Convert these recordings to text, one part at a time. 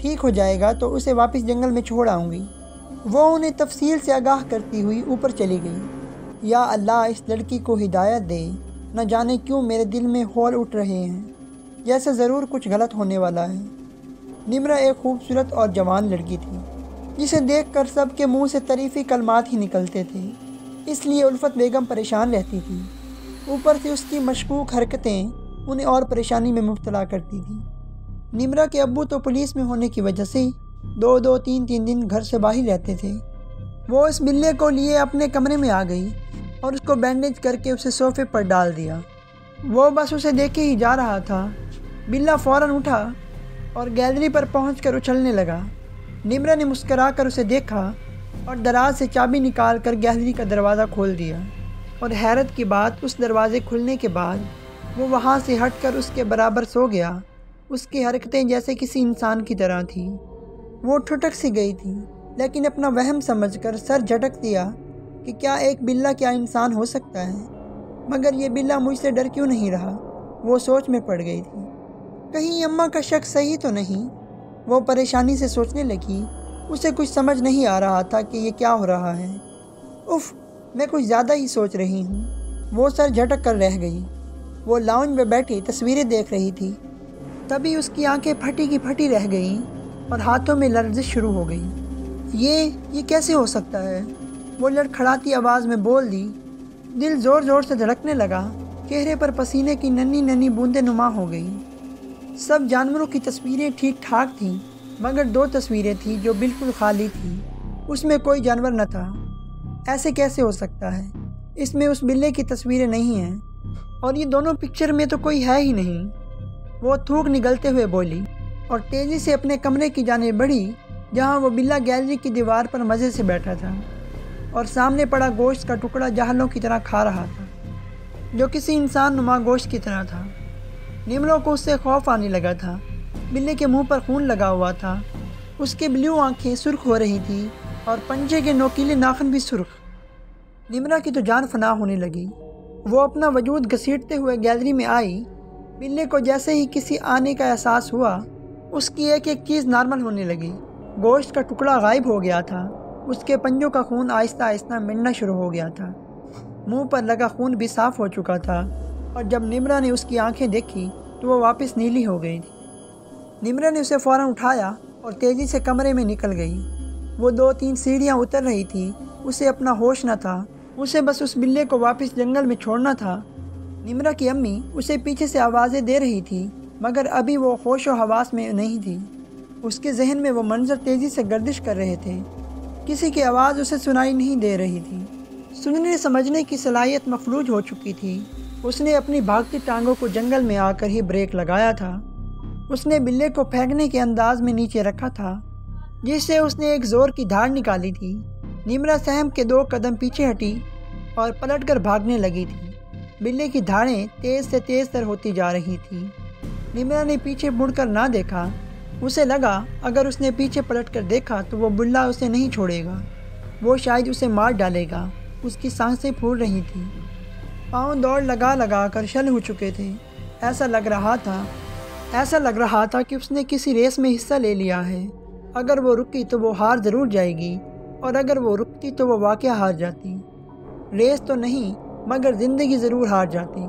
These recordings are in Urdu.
ٹھیک ہو جائے گا تو اسے واپس جنگل میں چھوڑ آؤں گی۔ وہ انہیں تفصیل سے آگاہ کرتی ہوئی اوپر چلی گئی۔ یا اللہ، اس لڑکی کو ہدایت دے، نہ جانے کیوں میرے دل میں ہول اٹھ رہے ہیں، جیسے ضرور کچھ غلط ہونے والا ہے۔ نمرہ ایک خوبصورت اور جوان لڑکی تھی، جسے دیکھ کر سب کے منہ سے تعریفی کلمات ہی نکلتے تھے، اس لیے الفت بیگم پریشان رہتی تھی۔ اوپر سے اس کی مشکوک حرکتیں انہیں اور پریشانی میں مبتلا کرتی تھیں۔ نمرہ کے ابو تو پولیس میں ہونے کی وجہ سے 2-3 دن گھر سے باہر رہتے تھے۔ وہ اس بلے کو لیے اپنے کمرے میں آ گئی اور اس کو بینڈیج کر کے اسے صوفے پر ڈال دیا۔ وہ بس اسے دیکھے ہی جا رہا تھا، بلا فوراً اٹھا اور گیلری پر پہنچ کر اچھلنے لگا۔ نمرہ نے مسکرا کر اسے دیکھا اور دراز سے چابی نکال کر گیلری کا دروازہ کھول دیا، اور حیرت کی بات، اس دروازے کھلنے کے بعد وہ وہاں سے ہٹ کر اس کے برابر سو گیا۔ اس کی حرکتیں جیسے کسی انسان کی طرح تھیں۔ وہ ٹھٹک سی گئی تھی، لیکن اپنا وہم سمجھ کر سر جھٹک دیا کہ کیا ایک بلّا کیا انسان ہو سکتا ہے؟ مگر یہ بلّا مجھ سے ڈر کیوں نہیں رہا؟ وہ سوچ میں پڑ گئی تھی۔ کہیں اماں کا شک صحیح تو نہیں؟ وہ پریشانی سے سوچنے لگی۔ اسے کچھ سمجھ نہیں آ رہا تھا کہ یہ کیا ہو رہا ہے۔ اف، میں کچھ زیادہ ہی سوچ رہی ہوں۔ وہ سر جھٹک کر رہ گئی۔ وہ لاؤنج میں بیٹھی تصویریں دیکھ رہی تھی۔ تبھی اس کی آنکھیں پھٹی کی پھٹی رہ گئیں اور ہاتھوں میں لرزش شروع ہو گئی۔ یہ کیسے ہو سکتا ہے؟ وہ لڑکھڑاتی آواز میں بول دی۔ دل زور زور سے دھڑکنے لگا، چہرے پر پسینے کی ننھی ننھی بوندیں نما ہو گئیں۔ سب جانوروں کی تصویریں ٹھیک ٹھاک تھیں، مگر 2 تصویریں تھیں جو بالکل خالی تھیں۔ اس میں کوئی جانور نہ تھا۔ ایسے کیسے ہو سکتا ہے؟ اس میں اس بلے کی تصویریں نہیں ہیں، اور یہ دونوں پکچر میں تو کوئی ہے ہی نہیں۔ وہ تھوک نگلتے ہوئے بولی اور تیزی سے اپنے کمرے کی جانب بڑھی، جہاں وہ بلّا گیلری کی دیوار پر مزے سے بیٹھا تھا اور سامنے پڑا گوشت کا ٹکڑا جہلوں کی طرح کھا رہا تھا، جو کسی انسان نما گوشت کی طرح تھا۔ نمرہ کو اس سے خوف آنے لگا تھا۔ بلے کے منہ پر خون لگا ہوا تھا، اس کے بلیو آنکھیں سرخ ہو رہی تھیں اور پنجے کے نوکیلے ناخن بھی سرخ۔ نمرہ کی تو جان فنا ہونے لگی۔ وہ اپنا وجود گھسیٹتے ہوئے گیلری میں آئی۔ بلے کو جیسے ہی کسی آنے کا احساس ہوا، اس کی ایک ایک چیز نارمل ہونے لگی۔ گوشت کا ٹکڑا غائب ہو گیا تھا، اس کے پنجوں کا خون آہستہ آہستہ مٹنا شروع ہو گیا تھا، منہ پر لگا خون بھی صاف ہو چکا تھا، اور جب نمرہ نے اس کی آنکھیں دیکھی تو وہ واپس نیلی ہو گئی تھی۔ نمرہ نے اسے فوراً اٹھایا اور تیزی سے کمرے میں نکل گئی۔ وہ 2-3 سیڑھیاں اتر رہی تھی، اسے اپنا ہوش نہ تھا۔ اسے بس اس بلے کو واپس جنگل میں چھوڑنا تھا۔ نمرہ کی امی اسے پیچھے سے آوازیں دے رہی تھی، مگر ابھی وہ ہوش و حواس میں نہیں تھی۔ اس کے ذہن میں وہ منظر تیزی سے گردش کر رہے تھے۔ کسی کی آواز اسے سنائی نہیں دے رہی تھی۔ سننے سمجھنے کی صلاحیت مفلوج ہو چکی تھی۔ اس نے اپنی بھاگتی ٹانگوں کو جنگل میں آ کر ہی بریک لگایا تھا۔ اس نے بلے کو پھینکنے کے انداز میں نیچے رکھا تھا، جس سے اس نے ایک زور کی دھاڑ نکالی تھی۔ نمرہ سہم کے 2 قدم پیچھے ہٹی اور پلٹ کر بھاگنے لگی تھی۔ بلے کی دھاڑیں تیز سے تیز تر ہوتی جا رہی تھیں۔ نمرہ نے پیچھے مڑ کر نہ دیکھا۔ اسے لگا اگر اس نے پیچھے پلٹ کر دیکھا تو وہ بلّا اسے نہیں چھوڑے گا، وہ شاید اسے مار ڈالے گا۔ اس کی سانسیں پھول رہی تھیں، پاؤں دوڑ لگا لگا کر شل ہو چکے تھے۔ ایسا لگ رہا تھا کہ اس نے کسی ریس میں حصہ لے لیا ہے۔ اگر وہ رکی تو وہ ہار ضرور جائے گی، اور اگر وہ رکتی تو وہ واقعہ ہار جاتی۔ ریس تو نہیں، مگر زندگی ضرور ہار جاتی۔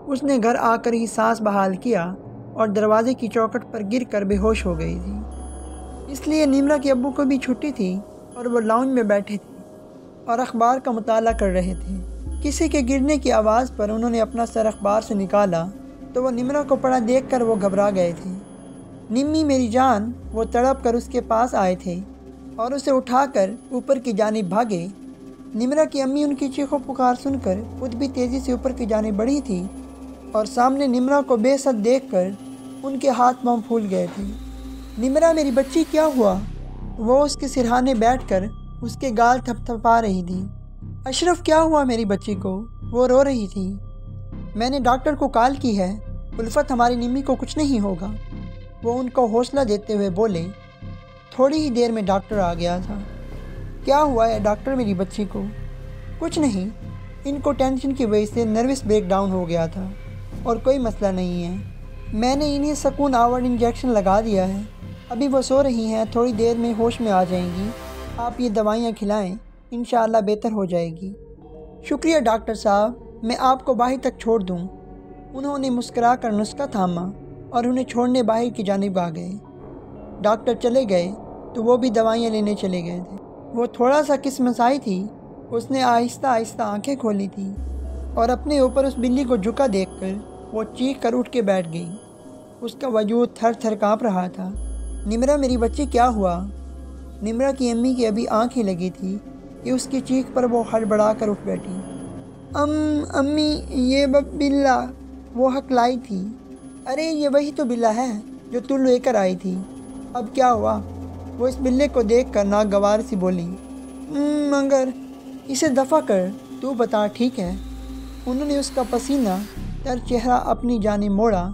اس نے گھر آ کر ہی سانس بحال کیا اور دروازے کی چوکھٹ پر گر کر بے ہوش ہو گئی تھی۔ اس لیے نمرہ کے ابو کو بھی چھٹی تھی اور وہ لاؤنج میں بیٹھے تھے اور اخبار کا مطالعہ کر رہے تھے۔ کسی کے گرنے کی آواز پر انہوں نے اپنا سر اخبار سے نکالا تو وہ نمرہ کو پڑا دیکھ کر وہ گھبرا گئے تھے۔ نمی میری جان، وہ تڑپ کر اس کے پاس آئے تھے اور اسے اٹھا کر اوپر کی جانب بھاگے۔ نمرہ کی امی ان کی چیخو پکار سن کر خود بھی تیزی سے اوپر کی جانب بڑھی تھی، اور سامنے نمرہ کو بے سد دیکھ کر ان کے ہاتھ پاؤں پھول گئے تھے۔ نمرہ میری بچی، کیا ہوا؟ وہ اس کے سرہانے بیٹھ کر اس کے گال تھپ تھپا رہی تھی۔ اشرف، کیا ہوا میری بچی کو؟ وہ رو رہی تھی۔ میں نے ڈاکٹر کو کال کی ہے، الفت، ہماری نمی کو کچھ نہیں ہوگا، وہ ان کو حوصلہ دیتے ہوئے بولے۔ تھوڑی ہی دیر میں ڈاکٹر آ گیا تھا۔ کیا ہوا ہے ڈاکٹر میری بچی کو؟ کچھ نہیں، ان کو ٹینشن کی وجہ سے نروس بریک ڈاؤن ہو گیا تھا، اور کوئی مسئلہ نہیں ہے۔ میں نے انہیں سکون آور انجیکشن لگا دیا ہے، ابھی وہ سو رہی ہیں، تھوڑی دیر میں ہوش میں آ جائیں گی، آپ یہ دوائیاں کھلائیں، انشاءاللہ بہتر ہو جائے گی۔ شکریہ ڈاکٹر صاحب، میں آپ کو باہر تک چھوڑ دوں۔ انہوں نے مسکرا کر نسخہ تھاما اور انہیں چھوڑنے باہر کی جانب آ گئے۔ ڈاکٹر چلے گئے تو وہ بھی دوائیاں لینے چلے گئے تھے۔ وہ تھوڑا سا کسمسائی تھی، اس نے آہستہ آہستہ آنکھیں کھولی تھیں اور اپنے اوپر اس بلی کو جھکا دیکھ کر وہ چیخ کر اٹھ کے بیٹھ گئی۔ اس کا وجود تھر تھر کانپ رہا تھا۔ نمرہ میری بچی کیا ہوا؟ نمرہ کی امی کی ابھی آنکھ ہی لگی تھی کہ اس کی چیخ پر وہ ہڑبڑا کر اٹھ بیٹھی۔ امی یہ بلا، وہ ہکلائی تھی۔ ارے یہ وہی تو بلا ہے جو تو لے کر آئی تھی، اب کیا ہوا؟ وہ اس بلے کو دیکھ کر ناگوار سی بولی۔ مگر اسے دفع کر، تو بتا ٹھیک ہے؟ انہوں نے اس کا پسینہ تر چہرہ اپنی جانب موڑا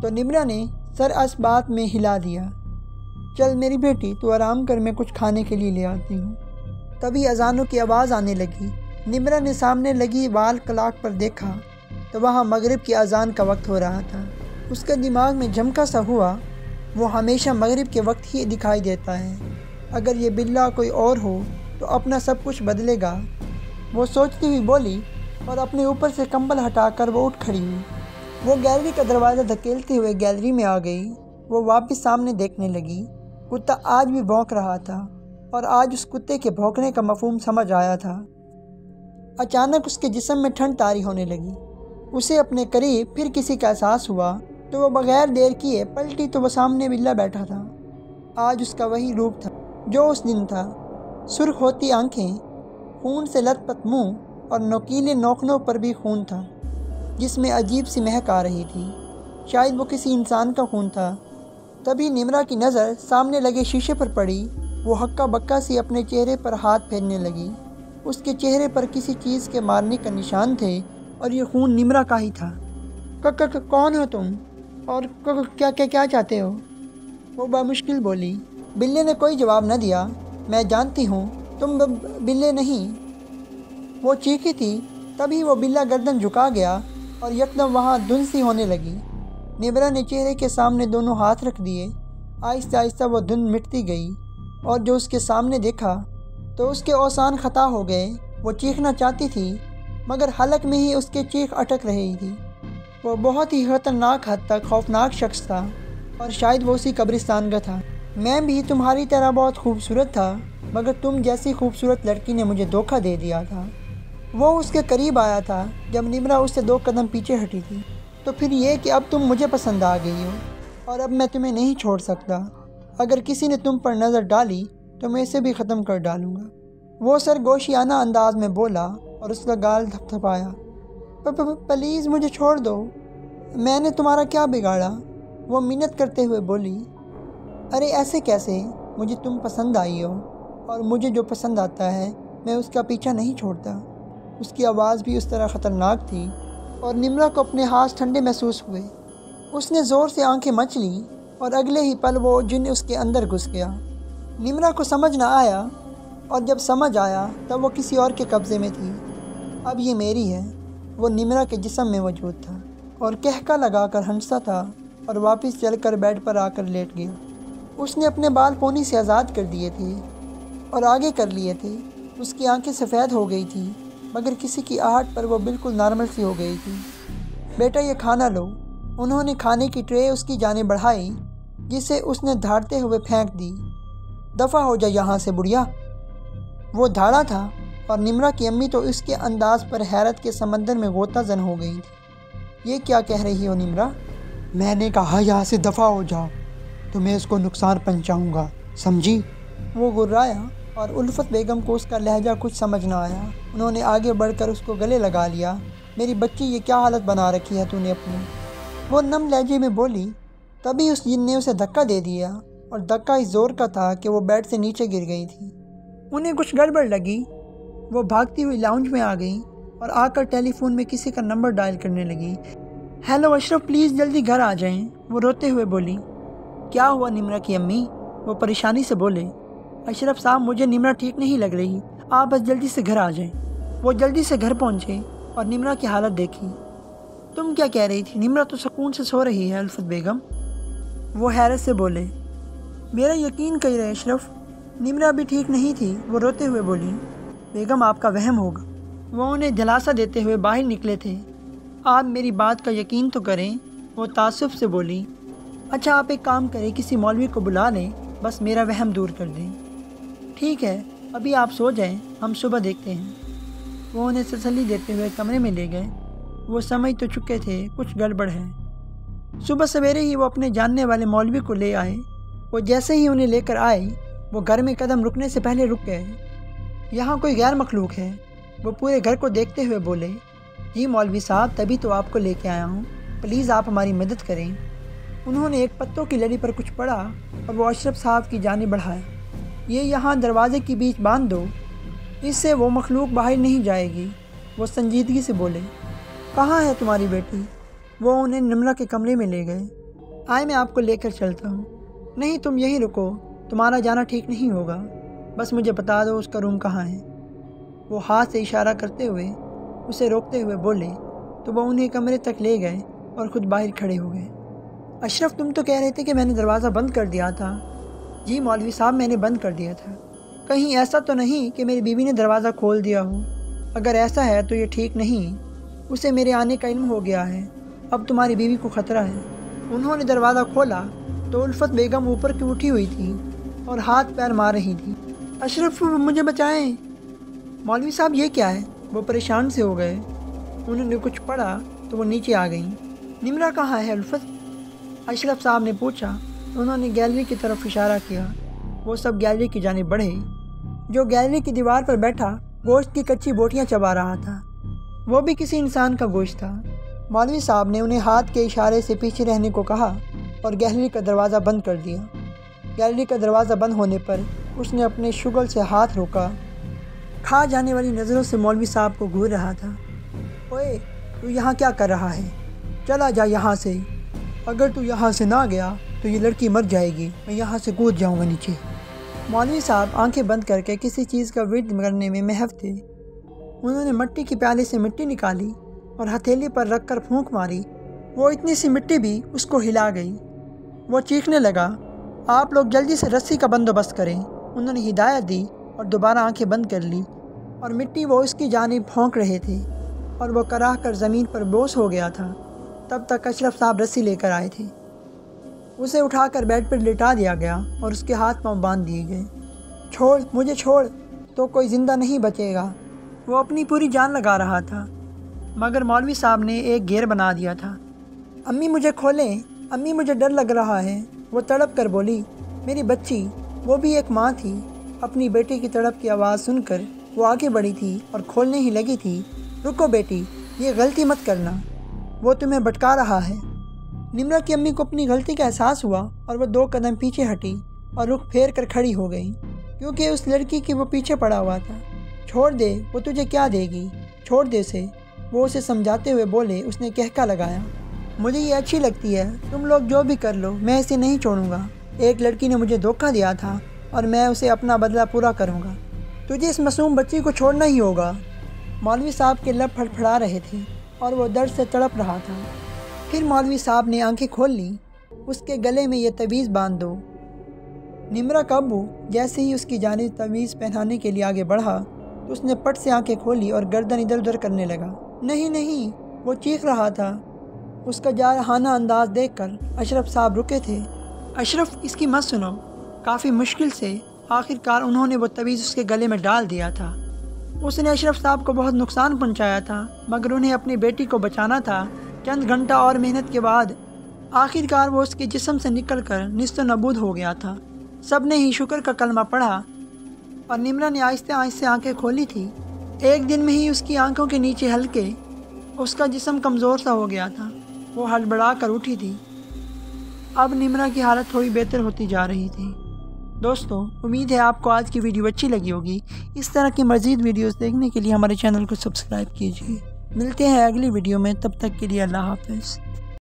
تو نمرہ نے سر اس بات میں ہلا دیا۔ چل میری بیٹی تو آرام کر، میں کچھ کھانے کے لیے لے آتی ہوں۔ تبھی اذانوں کی آواز آنے لگی۔ نمرہ نے سامنے لگی وال کلاک پر دیکھا تو وہاں مغرب کی اذان کا وقت ہو رہا تھا۔ اس کے دماغ میں جھمکا سا ہوا، وہ ہمیشہ مغرب کے وقت ہی دکھائی دیتا ہے، اگر یہ بلا کوئی اور ہو تو اپنا سب کچھ بدلے گا، وہ سوچتی ہوئی بولی، اور اپنے اوپر سے کمبل ہٹا کر وہ اٹھ کھڑی ہوئی۔ وہ گیلری کا دروازہ دھکیلتے ہوئے گیلری میں آ گئی۔ وہ واپس سامنے دیکھنے لگی۔ کتا آج بھی بھونک رہا تھا اور آج اس کتے کے بھونکنے کا مفہوم سمجھ آیا تھا۔ اچانک اس کے جسم میں ٹھنڈ طاری ہونے لگی۔ اسے اپنے قریب پھر کسی کا احساس ہوا تو وہ بغیر دیر کیے پلٹی تو وہ سامنے بلا بیٹھا تھا۔ آج اس کا وہی روپ تھا جو اس دن تھا، سرخ ہوتی آنکھیں، خون سے لت پت منہ اور نوکیلے نوخنوں پر بھی خون تھا جس میں عجیب سی مہک آ رہی تھی، شاید وہ کسی انسان کا خون تھا۔ تبھی نمرہ کی نظر سامنے لگے شیشے پر پڑی۔ وہ ہکا بکا سی اپنے چہرے پر ہاتھ پھیرنے لگی۔ اس کے چہرے پر کسی چیز کے مارنے کا نشان تھے اور یہ خون نمرہ کا ہی تھا۔ کون ہو تم اور کیا چاہتے ہو؟ وہ بمشکل بولی۔ بلے نے کوئی جواب نہ دیا۔ میں جانتی ہوں تم بلے نہیں، وہ چیخی تھی۔ تبھی وہ بلا گردن جھکا گیا اور یکدم وہاں دھند سی ہونے لگی۔ نمرہ نے چہرے کے سامنے دونوں ہاتھ رکھ دیے۔ آہستہ آہستہ وہ دھند مٹتی گئی اور جو اس کے سامنے دیکھا تو اس کے اوسان خطا ہو گئے۔ وہ چیخنا چاہتی تھی مگر حلق میں ہی اس کے چیخ اٹک رہی تھی۔ وہ بہت ہی خطرناک حد تک خوفناک شخص تھا اور شاید وہ اسی قبرستان کا تھا۔ میں بھی تمہاری طرح بہت خوبصورت تھا مگر تم جیسی خوبصورت لڑکی نے مجھے دھوکہ دے دیا تھا۔ وہ اس کے قریب آیا تھا جب نمرہ اس سے 2 قدم پیچھے ہٹی تھی۔ تو پھر یہ کہ اب تم مجھے پسند آ گئی ہو اور اب میں تمہیں نہیں چھوڑ سکتا۔ اگر کسی نے تم پر نظر ڈالی تو میں اسے بھی ختم کر ڈالوں گا، وہ سرگوشیانہ انداز میں بولا اور اس کا گال تھپ تھپایا۔ پلیز مجھے چھوڑ دو، میں نے تمہارا کیا بگاڑا؟ وہ منت کرتے ہوئے بولی۔ ارے ایسے کیسے؟ مجھے تم پسند آئی ہو اور مجھے جو پسند آتا ہے میں اس کا پیچھا نہیں چھوڑتا۔ اس کی آواز بھی اس طرح خطرناک تھی اور نمرہ کو اپنے ہاتھ ٹھنڈے محسوس ہوئے۔ اس نے زور سے آنکھیں مچ لیں اور اگلے ہی پل وہ جن اس کے اندر گھس گیا۔ نمرہ کو سمجھ نہ آیا اور جب سمجھ آیا تب وہ کسی اور کے قبضے میں تھی۔ اب یہ میری ہے، وہ نمرہ کے جسم میں موجود تھا اور کہکا لگا کر ہنستا تھا اور واپس چل کر بیڈ پر آ کر لیٹ گیا۔ اس نے اپنے بال پونی سے آزاد کر دیے تھے اور آگے کر لیے تھے۔ اس کی آنکھیں سفید ہو گئی تھیں مگر کسی کی آہٹ پر وہ بالکل نارمل سی ہو گئی تھی۔ بیٹا یہ کھانا لو۔ انہوں نے کھانے کی ٹرے اس کی جانب بڑھائی جسے اس نے دھاڑتے ہوئے پھینک دی۔ دفع ہو جا یہاں سے بڑھیا، وہ دھاڑا تھا اور نمرہ کی امی تو اس کے انداز پر حیرت کے سمندر میں غوطہ زن ہو گئی تھی۔ یہ کیا کہہ رہی ہو نمرہ؟ میں نے کہا یہاں سے دفع ہو جاؤ تو میں اس کو نقصان پہنچاؤں گا، سمجھی؟ وہ گرایا اور الفت بیگم کو اس کا لہجہ کچھ سمجھ نہ آیا۔ انہوں نے آگے بڑھ کر اس کو گلے لگا لیا۔ میری بچی یہ کیا حالت بنا رکھی ہے تو نے اپنی، وہ نم لہجے میں بولی۔ تبھی اس جن نے اسے دھکا دے دیا اور دھکا اس زور کا تھا کہ وہ بیڈ سے نیچے گر گئی تھی۔ انہیں کچھ گڑبڑ لگی۔ وہ بھاگتی ہوئی لاؤنج میں آ گئی اور آ کر ٹیلی فون میں کسی کا نمبر ڈائل کرنے لگی۔ ہیلو اشرف، پلیز جلدی گھر آ جائیں، وہ روتے ہوئے بولی۔ کیا ہوا نمرہ کی امی؟ وہ پریشانی سے بولے۔ اشرف صاحب مجھے نمرہ ٹھیک نہیں لگ رہی، آپ بس جلدی سے گھر آ جائیں۔ وہ جلدی سے گھر پہنچے اور نمرہ کی حالت دیکھی۔ تم کیا کہہ رہی تھی؟ نمرہ تو سکون سے سو رہی ہے الفت بیگم، وہ حیرت سے بولے۔ میرا یقین کہہ رہے اشرف، نمرہ بھی ٹھیک نہیں تھی۔ وہ روتے ہوئے بولی، بیگم آپ کا وہم ہوگا۔ وہ انہیں دلاسا دیتے ہوئے باہر نکلے تھے۔ آپ میری بات کا یقین تو کریں۔ وہ تعصب سے بولی، اچھا آپ ایک کام کریں، کسی مولوی کو بلا لیں، بس میرا وہم دور کر دیں۔ ٹھیک ہے، ابھی آپ سو جائیں، ہم صبح دیکھتے ہیں۔ وہ انہیں تسلی دیتے ہوئے کمرے میں لے گئے۔ وہ سمجھ تو چکے تھے کچھ گڑبڑ ہے۔ صبح سویرے ہی وہ اپنے جاننے والے مولوی کو لے آئے۔ وہ جیسے ہی انہیں لے کر آئے، وہ گھر میں قدم رکنے سے پہلے رک گئے۔ یہاں کوئی غیر مخلوق ہے۔ وہ پورے گھر کو دیکھتے ہوئے بولے، جی مولوی صاحب، تبھی تو آپ کو لے کے آیا ہوں، پلیز آپ ہماری مدد کریں۔ انہوں نے ایک پتوں کی لڑی پر کچھ پڑھا اور وہ اشرف صاحب کی جانب بڑھائے۔ یہ یہاں دروازے کے بیچ باندھ دو، اس سے وہ مخلوق باہر نہیں جائے گی۔ وہ سنجیدگی سے بولے، کہاں ہے تمہاری بیٹی؟ وہ انہیں نمرہ کے کمرے میں لے گئے۔ آئے میں آپ کو لے کر چلتا ہوں۔ نہیں تم یہیں رکو، تمہارا جانا ٹھیک نہیں ہوگا، بس مجھے بتا دو اس کا روم کہاں ہے۔ وہ ہاتھ سے اشارہ کرتے ہوئے اسے روکتے ہوئے بولے تو وہ انہیں کمرے تک لے گئے اور خود باہر کھڑے ہو گئے۔ اشرف تم تو کہہ رہے تھے کہ میں نے دروازہ بند کر دیا تھا۔ جی مولوی صاحب، میں نے بند کر دیا تھا۔ کہیں ایسا تو نہیں کہ میری بیوی نے دروازہ کھول دیا ہو؟ اگر ایسا ہے تو یہ ٹھیک نہیں، اسے میرے آنے کا علم ہو گیا ہے، اب تمہاری بیوی کو خطرہ ہے۔ انہوں نے دروازہ کھولا تو الفت بیگم اوپر کی اٹھی ہوئی تھی اور ہاتھ پیر مار رہی تھی۔ اشرف مجھے بچائیں۔ مولوی صاحب یہ کیا ہے؟ وہ پریشان سے ہو گئے۔ انہوں نے کچھ پڑھا تو وہ نیچے آ گئیں۔ نمرہ کہاں ہے الفت؟ اشرف صاحب نے پوچھا۔ انہوں نے گیلری کی طرف اشارہ کیا۔ وہ سب گیلری کی جانب بڑھے۔ جو گیلری کی دیوار پر بیٹھا گوشت کی کچی بوٹیاں چبا رہا تھا، وہ بھی کسی انسان کا گوشت تھا۔ مولوی صاحب نے انہیں ہاتھ کے اشارے سے پیچھے رہنے کو کہا اور گیلری کا دروازہ بند کر دیا۔ گیلری کا دروازہ بند ہونے پر اس نے اپنے شغل سے ہاتھ روکا۔ کھا جانے والی نظروں سے مولوی صاحب کو گھور رہا تھا۔ اوئے تو یہاں کیا کر رہا ہے؟ چلا جا یہاں سے۔ اگر تو یہاں سے نہ گیا تو یہ لڑکی مر جائے گی، میں یہاں سے کود جاؤں گا نیچے۔ مولوی صاحب آنکھیں بند کر کے کسی چیز کا ورد کرنے میں محو تھے۔ انہوں نے مٹی کی پیالے سے مٹی نکالی اور ہتھیلی پر رکھ کر پھونک ماری۔ وہ اتنی سی مٹی بھی اس کو ہلا گئی۔ وہ چیخنے لگا، آپ لوگ جلدی سے رسی کا بندوبست کریں۔ انہوں نے ہدایت دی اور دوبارہ آنکھیں بند کر لی اور مٹی وہ اس کی جانب پھونک رہے تھے اور وہ کراہ کر زمین پر بوس ہو گیا تھا۔ تب تک اشرف صاحب رسی لے کر آئے تھے۔ اسے اٹھا کر بیڈ پر لٹا دیا گیا اور اس کے ہاتھ پاؤں باندھ دیے گئے۔ چھوڑ مجھے، چھوڑ، تو کوئی زندہ نہیں بچے گا۔ وہ اپنی پوری جان لگا رہا تھا مگر مولوی صاحب نے ایک گیر بنا دیا تھا۔ امی مجھے کھولیں، امی مجھے ڈر لگ رہا ہے۔ وہ تڑپ کر بولی، میری بچی۔ وہ بھی ایک ماں تھی۔ اپنی بیٹی کی تڑپ کی آواز سن کر وہ آگے بڑھی تھی اور کھولنے ہی لگی تھی۔ رکو بیٹی، یہ غلطی مت کرنا، وہ تمہیں بھٹکا رہا ہے۔ نمرہ کی امی کو اپنی غلطی کا احساس ہوا اور وہ 2 قدم پیچھے ہٹی اور رخ پھیر کر کھڑی ہو گئی، کیونکہ اس لڑکی کی وہ پیچھے پڑا ہوا تھا۔ چھوڑ دے، وہ تجھے کیا دے گی، چھوڑ دے اسے، وہ اسے سمجھاتے ہوئے بولے۔ اس نے کہکا لگایا، مجھے یہ اچھی لگتی ہے، تم لوگ جو بھی کر لو، میں اسے نہیں چھوڑوں گا۔ ایک لڑکی نے مجھے دھوکہ دیا تھا اور میں اسے اپنا بدلہ پورا کروں گا۔ تجھے اس معصوم بچی کو چھوڑنا ہی ہوگا۔ مولوی صاحب کے لب پھڑپھڑا رہے تھے اور وہ درد سے تڑپ رہا تھا۔ پھر مولوی صاحب نے آنکھیں کھول لیں۔ اس کے گلے میں یہ تعویذ باندھ دو۔ نمرہ کا ابو جیسے ہی اس کی جانب تعویذ پہنانے کے لیے آگے بڑھا تو اس نے پٹ سے آنکھیں کھولی اور گردن ادھر ادھر کرنے لگا۔ نہیں نہیں، وہ چیخ رہا تھا۔ اس کا جارحانہ انداز دیکھ کر اشرف صاحب رکے تھے۔ اشرف، اس کی مت سنو۔ کافی مشکل سے آخر کار انہوں نے وہ تعویذ اس کے گلے میں ڈال دیا تھا۔ اس نے اشرف صاحب کو بہت نقصان پہنچایا تھا مگر انہیں اپنی بیٹی کو بچانا تھا۔ چند گھنٹہ اور محنت کے بعد آخر کار وہ اس کے جسم سے نکل کر نیست و نابود ہو گیا تھا۔ سب نے ہی شکر کا کلمہ پڑھا اور نمرہ نے آہستہ آہستہ آنکھیں کھولی تھی۔ ایک دن میں ہی اس کی آنکھوں کے نیچے ہلکے اس کا جسم کمزور سا ہو گیا تھا۔ وہ ہڑبڑا کر اٹھی تھی۔ اب نمرہ کی حالت تھوڑی بہتر ہوتی جا رہی تھی۔ دوستو، امید ہے آپ کو آج کی ویڈیو اچھی لگی ہوگی۔ اس طرح کی مزید ویڈیوز دیکھنے کے لیے ہمارے چینل کو سبسکرائب کیجیے۔ ملتے ہیں اگلی ویڈیو میں، تب تک کے لیے اللہ حافظ۔